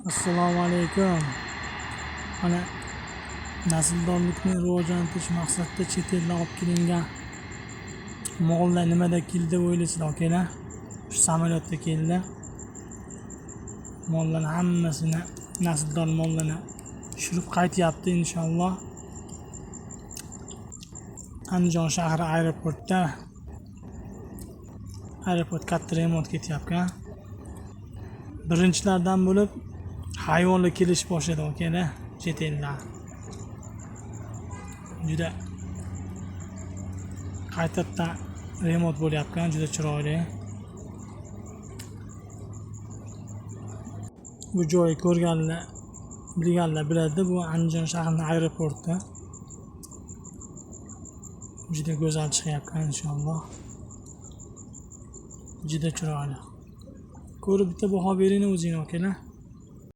Assalomu alaykum. Mana nasldorlikni rivojlantirish maqsadida chet eldan olib kelingan mollar nimada keldi deb o'ylaysizlar akalar? Shu samolyotda keldi. Mollarning hammasini, nasldor mollarni tushirib qaytyapti inshaalloh. Andijon shahri aeroportda katta remont ketyapti. Birinchilardan bo'lib hayvonlar kelish boshladi akalar, chet eldan. Juda qaytadan remont bo'lyapti, juda chiroyli. Bu joyi ko'rganlar, bilganlar biladi, bu Andijon shahrining aeroporti. Juda go'zal chiqyapti inshaalloh. Juda chiroyli. Ko'rib bitta baho bering o'zingizga akalar.